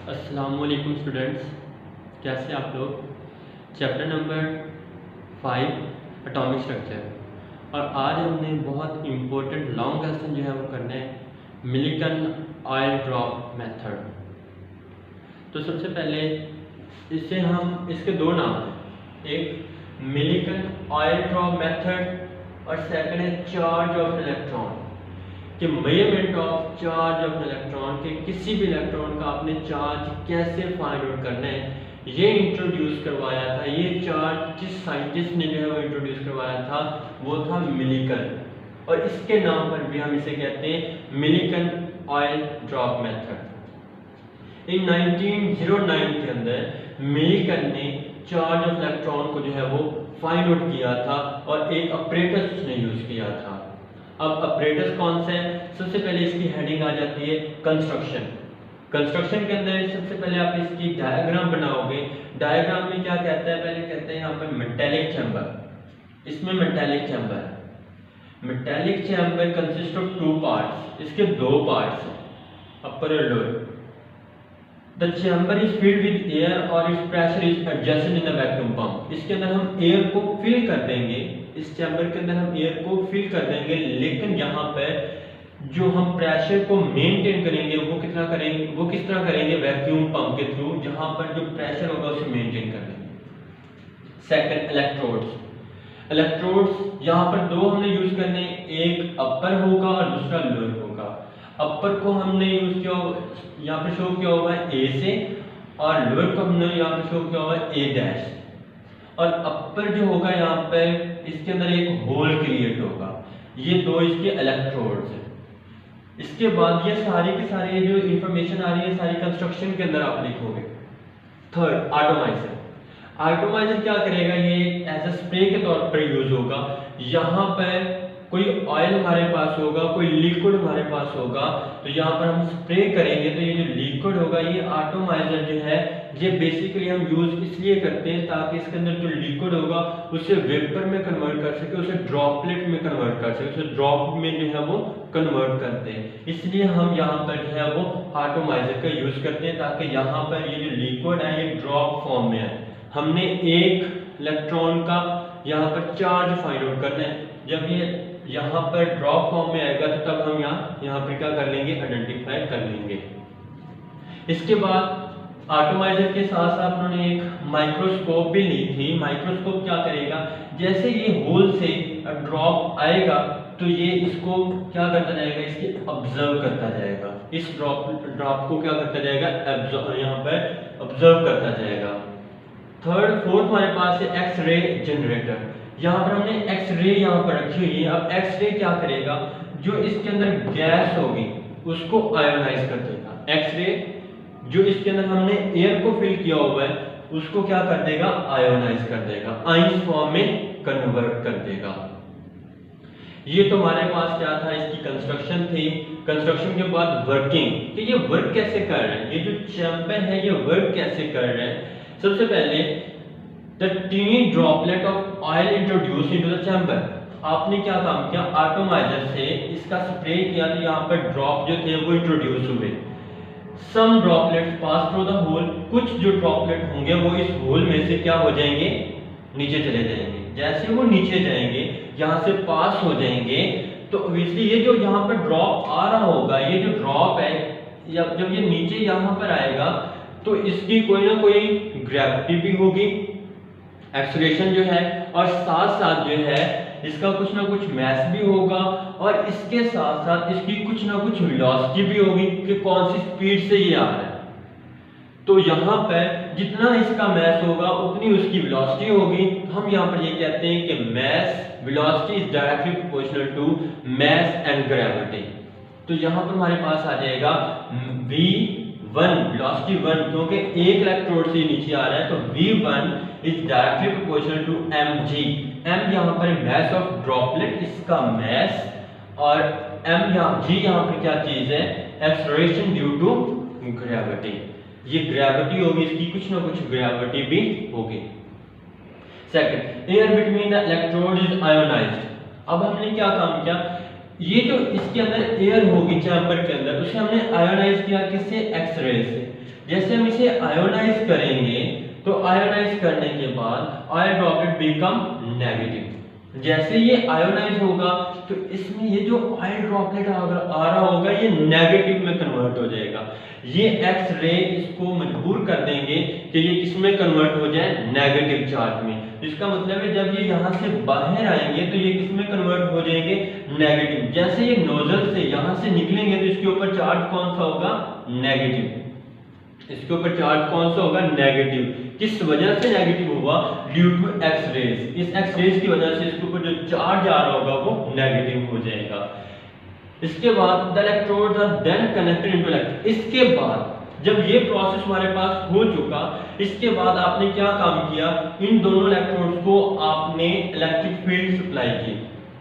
अस्सलामुअलैकुम स्टूडेंट्स, कैसे आप लोग। Chapter number 5 atomic structure. और आज हमने बहुत इम्पोर्टेंट लॉन्ग लेसन जो है वो करना है, मिलिकन ऑयल ड्रॉप मेथड। तो सबसे पहले इसके दो नाम हैं, एक मिलिकन ऑयल ड्रॉप मेथड और सेकंड है चार्ज ऑफ इलेक्ट्रॉन, कि measurement of charge of electron, के किसी भी इलेक्ट्रॉन का आपने चार्ज कैसे फाइंड आउट करना है, ये इंट्रोड्यूस करवाया था। ये चार्ज जिस साइंटिस्ट ने जो है वो इंट्रोड्यूस करवाया था वो था मिलिकन, और इसके नाम पर भी हम इसे कहते हैं मिलिकन ऑयल ड्रॉप मेथड। इन 1909 के अंदर मिलिकन ने चार्ज ऑफ इलेक्ट्रॉन को जो है वो फाइंड आउट किया था और एक अपरेटस उसने यूज किया था। अब अपरेटस कौन सा है? सबसे पहले इसकी हेडिंग आ जाती है कंस्ट्रक्शन। कंस्ट्रक्शन के अंदर सबसे पहले आप इसकी डायग्राम बनाओगे। डायग्राम में क्या कहता है? पहले कहते हैं यहाँ पर मेटेलिक चैम्बर। इसमें मेटेलिक चैम्बर है। Metallic chamber consist of two parts. इसके दो पार्ट्स हैं, अपर और lower. The chamber is filled with air और it's pressure is adjusted in the vacuum pump. इसके अंदर हम एयर को फिल कर देंगे, इस चैम्बर के अंदर हम एयर को फिल कर देंगे, लेकिन यहाँ पर जो हम प्रेशर को मेंटेन करेंगे वो कितना करेंगे, वो किस तरह करेंगे? वैक्यूम पंप के थ्रू, जहाँ पर जो प्रेशर होगा उसे मेंटेन कर लेंगे। Second, electrodes. इलेक्ट्रोड्स यहाँ पर दो हमने यूज करने, एक अपर होगा और दूसरा लोअर होगा। अपर को हमने यूज किया, यहाँ पे शो किया हुआ है ए से, और लोअर को हमने यहाँ पे शो किया हुआ है ए डैश। और अपर जो होगा यहाँ पे इसके अंदर एक होल क्रिएट होगा। ये दो इसके इलेक्ट्रोड्स हैं। इसके बाद ये सारी के सारे जो इंफॉर्मेशन आ रही है सारी कंस्ट्रक्शन के अंदर आप लिखोगे। थर्ड, एटॉमाइजर। एटॉमाइजर क्या करेगा? ये एज अ स्प्रे के तौर पर यूज होगा। यहाँ पर कोई ऑयल हमारे पास होगा, कोई लिक्विड हमारे पास होगा, तो यहाँ पर हम स्प्रे करेंगे तो ये जो लिक्विड होगा, ये एटॉमाइजर जो है ये बेसिकली हम यूज इसलिए करते हैं ताकि इसके अंदर जो लिक्विड होगा उसे वेपर में कन्वर्ट कर सके, उसे ड्रॉपलेट में कन्वर्ट कर सके, उसे ड्रॉप में जो है वो कन्वर्ट करते हैं। इसलिए हम यहाँ पर जो है वो एटॉमाइजर का यूज करते हैं ताकि यहाँ पर ये जो लिक्विड है ये ड्रॉप फॉर्म में है। हमने एक इलेक्ट्रॉन का यहाँ पर चार्ज फाइंड आउट करना है। जब ये यहाँ पर ड्रॉप फॉर्म में आएगा तो तब हम यहाँ पर क्या कर लेंगे? आइडेंटिफाई कर लेंगे। इसके बाद एटॉमाइजर के साथ साथ उन्होंने एक माइक्रोस्कोप भी ली थी। माइक्रोस्कोप क्या करेगा? जैसे ये होल से ड्रॉप आएगा तो ये इसको क्या करता जाएगा? इसकी ऑब्जर्व करता जाएगा। इस ड्रॉप को क्या करता जाएगा? यहाँ पर ऑब्जर्व करता जाएगा। थर्ड, फोर्थ हमारे पास है एक्सरे जनरेटर। यहाँ पर हमने एक्सरे यहाँ पर रखी हुई है। अब एक्सरे क्या करेगा? जो इसके अंदर गैस होगी उसको आयोनाइज कर देगा। एक्सरे जो इसके अंदर हमने एयर को फिल किया हुआ है उसको क्या कर देगा? आयोनाइज कर देगा, आइंस फॉर्म में कन्वर्ट कर देगा। ये तो हमारे पास क्या था? इसकी कंस्ट्रक्शन थी। कंस्ट्रक्शन के बाद वर्किंग, कि ये वर्क कैसे कर रहे हैं, ये जो चैम्बर है ये वर्क कैसे कर रहे हैं। सबसे पहले the tiny droplet of oil introduce into the chamber. आपने क्या काम किया? एटॉमाइजर से इसका स्प्रे किया तो यहाँ पर ड्रॉप जो थे वो इंट्रोड्यूस हुए। Some droplets pass through the hole. कुछ जो ड्रॉपलेट होंगे वो इस होल में से क्या हो जाएंगे? नीचे चले जाएंगे। जैसे वो नीचे जाएंगे, यहाँ से पास हो जाएंगे, तो ऑब्वियसली ये जो यहाँ पर ड्रॉप आ रहा होगा, ये जो ड्रॉप है या जब ये नीचे यहाँ पर आएगा तो इसकी कोई ना कोई ग्रेविटी भी होगी, एक्सेलरेशन जो है, और साथ साथ जो है इसका कुछ ना कुछ मैस भी होगा, और इसके साथ साथ इसकी कुछ ना कुछ वेलोसिटी भी होगी कि कौन सी स्पीड से ये आ रहा है। तो यहाँ पर जितना इसका मैस होगा उतनी उसकी वेलोसिटी होगी। हम यहाँ पर ये कहते हैं कि mass velocity is directly proportional to mass and gravity. तो यहाँ पर हमारे पास आ जाएगा V1 वेलोसिटी 1, क्योंकि एक इलेक्ट्रोड से नीचे आ रहा है तो V1 is directly proportional to mg। m यहाँ पर मैस ऑफ ड्रॉपलेट, इसका मैस, और g यहाँ पर क्या चीज है? Acceleration due to gravity. ये ग्रेविटी होगी, इसकी कुछ ना कुछ ग्रेविटी भी होगी। Second, air between the electrode is ionised. अब हमने क्या काम किया? ये जो इसके अंदर एयर होगी चैम्बर के अंदर, उसे हमने आयोनाइज किया किससे? एक्सरे से। जैसे हम इसे आयोनाइज करेंगे तो आयोनाइज करने के बाद ऑयल ड्रॉपलेट बिकम नेगेटिव। जैसे ये आयोनाइज होगा तो इसमें ये जो ऑयल ड्रॉपलेट आ रहा होगा ये नेगेटिव में कन्वर्ट हो जाएगा। ये एक्स रे इसको मजबूर कर देंगे कि ये किसमें कन्वर्ट हो जाए? नेगेटिव चार्ज में। इसका मतलब है जब ये यहाँ से बाहर आएंगे तो ये किसमें कन्वर्ट हो जाएंगे? नेगेटिव। जैसे ये नोजल से यहाँ से निकलेंगे तो इसके ऊपर चार्ज कौन सा होगा? नेगेटिव। इसके ऊपर चार्ज कौन सा होगा? नेगेटिव। किस वजह से नेगेटिव हुआ? Due to X rays. इस एक्स रेज की वजह से इसके ऊपर जो चार्ज आ रहा होगा वो नेगेटिव हो जाएगा। इसके बाद the electrodes are then connected into electrode. इसके बाद जब ये प्रोसेस हमारे पास हो चुका, इसके बाद आपने क्या काम किया? इन दोनों इलेक्ट्रोड्स को आपने इलेक्ट्रिक फील्ड सप्लाई की,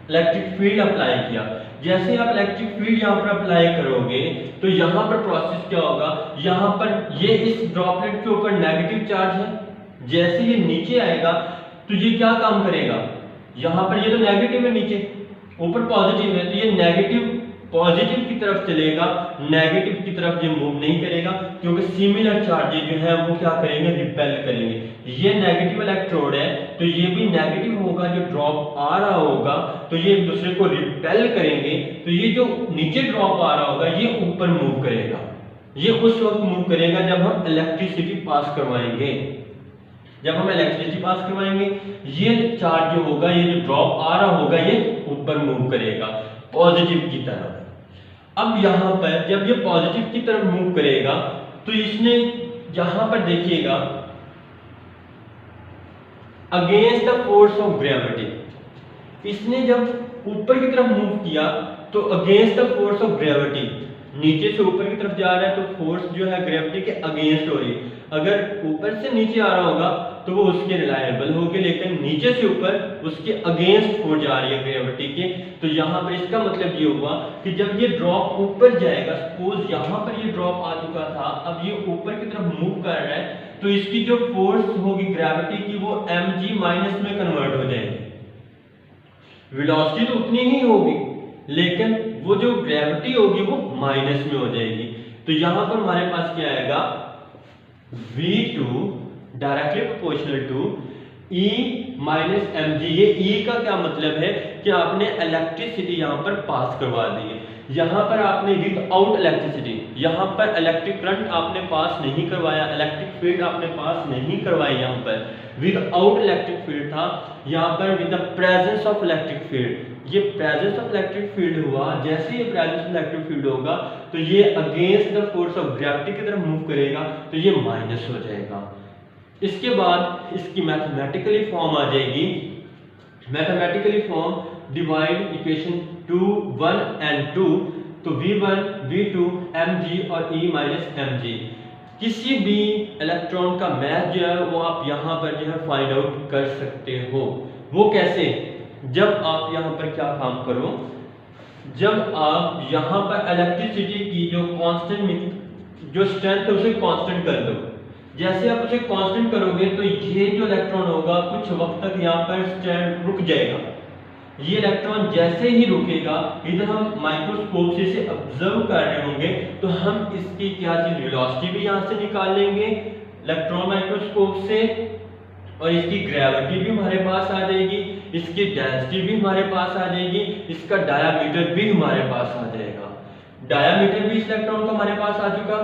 इलेक्ट्रिक फील्ड अप्लाई किया। जैसे आप इलेक्ट्रिक फील्ड यहाँ पर अप्लाई करोगे तो यहाँ पर प्रोसेस क्या होगा? यहाँ पर ये इस ड्रॉपलेट के ऊपर नेगेटिव चार्ज है, जैसे ये नीचे आएगा तो ये क्या काम करेगा? यहाँ पर ये तो नेगेटिव है, नीचे ऊपर पॉजिटिव है, तो ये नेगेटिव पॉजिटिव की तरफ चलेगा, नेगेटिव की तरफ ये मूव नहीं करेगा, क्योंकि सिमिलर चार्जेस जो है वो क्या करेंगे? रिपेल करेंगे। ये नेगेटिव इलेक्ट्रोड है तो ये भी नेगेटिव होगा, जो ड्रॉप आ रहा होगा तो ये एक दूसरे को रिपेल करेंगे, तो ये जो नीचे ड्रॉप आ रहा होगा ये ऊपर मूव करेगा। ये उस वक्त मूव करेगा जब हम इलेक्ट्रिसिटी पास करवाएंगे। जब हम इलेक्ट्रिसिटी पास करवाएंगे ये चार्ज जो होगा, ये जो ड्रॉप आ रहा होगा ये ऊपर मूव करेगा पॉजिटिव की तरफ। अब यहाँ पर जब ये पॉजिटिव की तरफ मूव करेगा तो इसने यहां पर देखिएगा against the force of gravity, इसने जब ऊपर की तरफ मूव किया तो against the force of gravity, नीचे से ऊपर की तरफ जा रहा है तो फोर्स जो है ग्रेविटी के अगेंस्ट हो रही है। अगर ऊपर से नीचे आ रहा होगा तो वो उसके रिलायबल होगी, लेकिन नीचे से ऊपर उसके अगेंस्ट हो जा रही है ग्रेविटी के। तो यहाँ पर इसका मतलब ये हुआ कि जब ये ड्रॉप ऊपर जाएगा, सपोज यहाँ पर ये ड्रॉप आ चुका था, अब ये ऊपर की तरफ मूव कर रहा है, तो इसकी जो फोर्स होगी ग्रेविटी की वो mg माइनस में कन्वर्ट हो जाएगी। वेलोसिटी तो उतनी ही होगी लेकिन वो जो ग्रेविटी होगी वो माइनस में हो जाएगी। तो यहां पर हमारे पास क्या आएगा? v2 directly proportional to E minus mg। ये E का क्या मतलब है कि आपने इलेक्ट्रिसिटी यहां पर पास करवा दी है। यहाँ पर आपने विदाउट इलेक्ट्रिसिटी, यहाँ पर इलेक्ट्रिक करंट आपने पास नहीं करवाया, इलेक्ट्रिक फील्ड आपने पास नहीं करवाई, यहाँ पर विदाउट इलेक्ट्रिक फील्ड था, यहाँ पर with the presence of electric field. ये प्रेजेंस ऑफ इलेक्ट्रिक फील्ड हुआ, जैसे ये प्रेजेंस ऑफ इलेक्ट्रिक फील्ड होगा तो ये against the force of gravity की तरफ मूव करेगा, तो ये माइनस हो जाएगा। इसके बाद इसकी मैथमेटिकली फॉर्म आ जाएगी, mathematically form divide equation 2 1 and 2, तो v1 v2 mg और E माइनस mg। किसी भी इलेक्ट्रॉन का मास जो है वो आप यहाँ पर जो है फाइंड आउट कर सकते हो। वो कैसे? जब आप यहाँ पर क्या काम करो, जब आप यहाँ पर इलेक्ट्रिसिटी की जो कांस्टेंट जो स्ट्रेंथ है उसे कांस्टेंट कर दो। जैसे आप उसे कांस्टेंट करोगे तो ये जो इलेक्ट्रॉन होगा कुछ वक्त तक यहाँ पर स्ट्रेंथ रुक जाएगा। ये इलेक्ट्रॉन जैसे ही रुकेगा, इधर हम माइक्रोस्कोप से इसे ऑब्जर्व कर रहे होंगे तो हम इसकी क्या चीज वेलोसिटी भी यहाँ से निकाल लेंगे इलेक्ट्रॉन माइक्रोस्कोप से, और इसकी ग्रेविटी भी हमारे पास आ जाएगी, इसकी डेंसिटी भी हमारे पास आ जाएगी, इसका डायामीटर भी हमारे पास आ जाएगा। डायामीटर भी इस इलेक्ट्रॉन का हमारे पास आ चुका,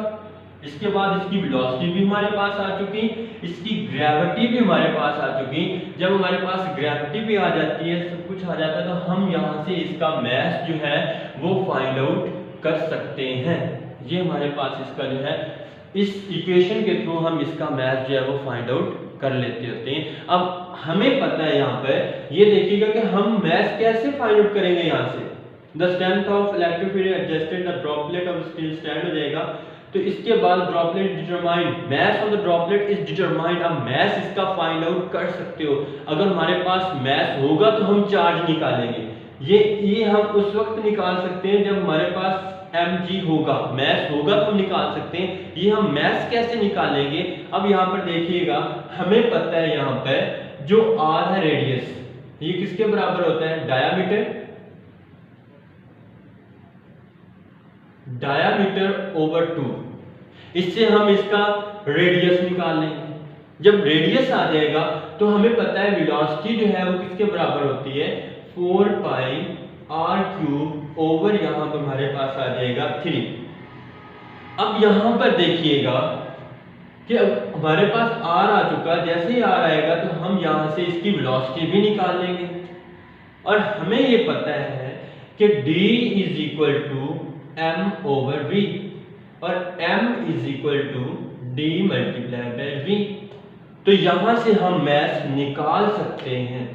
इसके बाद इसकी वेलोसिटी भी हमारे पास आ चुकी, इसकी ग्रेविटी भी हमारे पास आ चुकी। जब हमारे पास ग्रेविटी भी आ जाती है, सब कुछ आ जाता है, तो हम यहाँ से इसका मास जो है वो फाइंड आउट कर सकते हैं। ये हमारे पास इसका जो है इस इक्वेशन के थ्रू हम इसका मास जो है वो फाइंड आउट कर लेते होते हैं। अब हमें पता है यहाँ पर, ये देखिएगा कि हम मास कैसे फाइंड आउट करेंगे। यहाँ से the strength of electric field adjusted the droplet of steel stand हो जाएगा। तो इसके बाद droplet determined, mass of the droplet is determined. आप मास इसका फाइंड आउट कर सकते हो। अगर हमारे पास मास होगा तो हम चार्ज निकालेंगे। ये हम उस वक्त निकाल सकते हैं जब हमारे पास mg होगा, मास होगा तो हम निकाल सकते हैं। ये हम मास कैसे निकालेंगे? अब यहाँ पर देखिएगा, हमें पता है यहाँ पर जो r है रेडियस, ये किसके बराबर होता है? Diameter diameter over 2। इससे हम इसका रेडियस निकाल लेंगे। जब रेडियस आ जाएगा तो हमें पता है वेलोसिटी जो है वो किसके बराबर होती है, 4 पाई r क्यूब ओवर यहाँ पर हमारे पास आ जाएगा 3। अब यहाँ पर देखिएगा कि अब हमारे पास r आ चुका, जैसे ही r आएगा तो हम यहाँ से इसकी वेलोसिटी भी निकाल लेंगे। और हमें ये पता है कि d is equal to m over v और m is equal to d multiply by v। तो यहां से हम मैथ निकाल सकते हैं।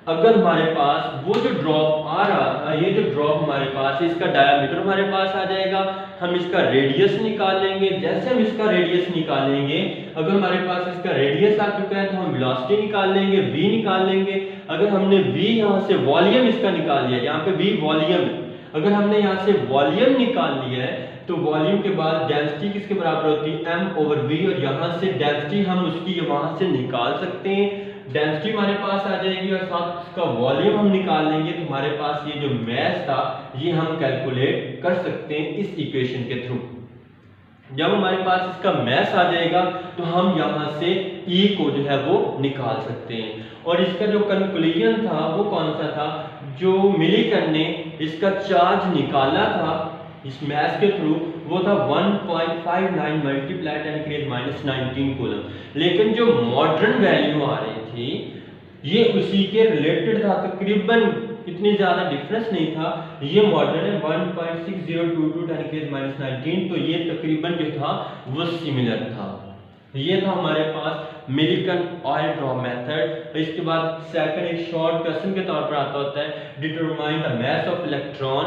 अगर हमारे पास वो जो ड्रॉप आ रहा था, ये जो ड्रॉप हमारे पास है, इसका डायामीटर हमारे पास आ जाएगा, हम इसका रेडियस निकाल लेंगे। जैसे हम इसका रेडियस निकालेंगे, अगर हमारे पास इसका रेडियस आ चुका है तो हम वेलोसिटी निकाल लेंगे, v निकाल लेंगे। अगर हमने v यहाँ से वॉल्यूम इसका निकाल लिया, यहाँ पे v वॉल्यूम, अगर हमने यहाँ से वॉल्यूम निकाल लिया है तो वॉल्यूम के बाद डेंसिटी किसके बराबर होती है, m ओवर v, और यहाँ से डेंसिटी हम उसकी वहां से निकाल सकते हैं। डेंसिटी हमारे पास आ जाएगी और साथ उसका वॉल्यूम हम निकाल लेंगे, तो हमारे पास ये जो मैथ था ये हम कैलकुलेट कर सकते हैं इस इक्वेशन के थ्रू। जब हमारे पास इसका मैथ आ जाएगा तो हम यहाँ से E को जो है वो निकाल सकते हैं। और इसका जो कंक्लूजन था वो कौन सा था, जो मिलीकन ने इसका चार्ज निकाला था इस मैथ के थ्रू, वो था 1.59 मल्टीप्लाई 10⁻⁻19 कूलम। लेकिन जो मॉडर्न वैल्यू आ रही थी ये उसी के रिलेटेड था, तकरीबन इतनी ज्यादा डिफरेंस नहीं था। ये मॉडर्न है 1.6022 10⁻⁻19, तो ये तकरीबन जो था वो सिमिलर था। ये था हमारे पास मिलीकन ऑयल ड्रॉप मेथड। इसके बाद सेकंड एक शॉर्ट क्वेश्चन के तौर पर आता होता है, determine the mass of electron.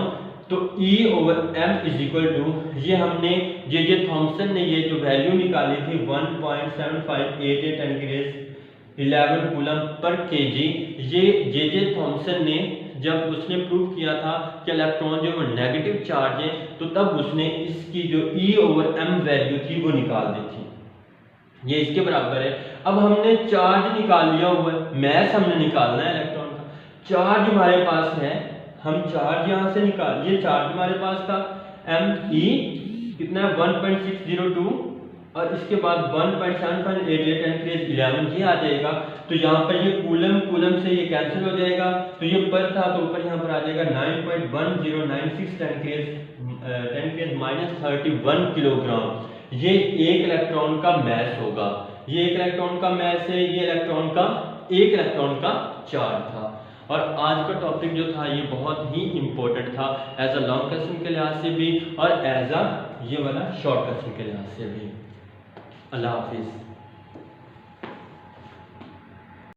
तो E over m is equal to, ये हमने जे थॉमसन ने ये जो वैल्यू निकाली थी 1.7588 10⁻11 कूलम पर केजी। ये जे थॉमसन ने जब उसने प्रूव किया था कि इलेक्ट्रॉन जो नेगेटिव चार्ज है, तो तब उसने इसकी जो E ओवर m वैल्यू थी वो निकाल दी थी। ये इसके बराबर है। अब हमने चार्ज निकाल लिया हुआ है, मैस हमने निकालना है इलेक्ट्रॉन का। चार्ज हमारे पास है, हम चार्ज यहाँ से निकाल, ये चार्ज हमारे पास था m e कितना है 1.602 और इसके बाद 1.7588 10⁻11 ये आ जाएगा। तो यहाँ पर ये कूलम से ये कैंसिल हो जाएगा, तो ये पर था तो ऊपर यहाँ पर आ जाएगा 9.1096 10⁻31 किलोग्राम। ये एक इलेक्ट्रॉन का मैस होगा। ये एक इलेक्ट्रॉन का मैस है, ये एक इलेक्ट्रॉन का चार्ज था। और आज का टॉपिक जो था ये बहुत ही इंपॉर्टेंट था, एज अ लॉन्ग क्वेश्चन के लिहाज से भी और एज अ ये वाला शॉर्ट क्वेश्चन के लिहाज से भी। अल्लाह हाफिज़।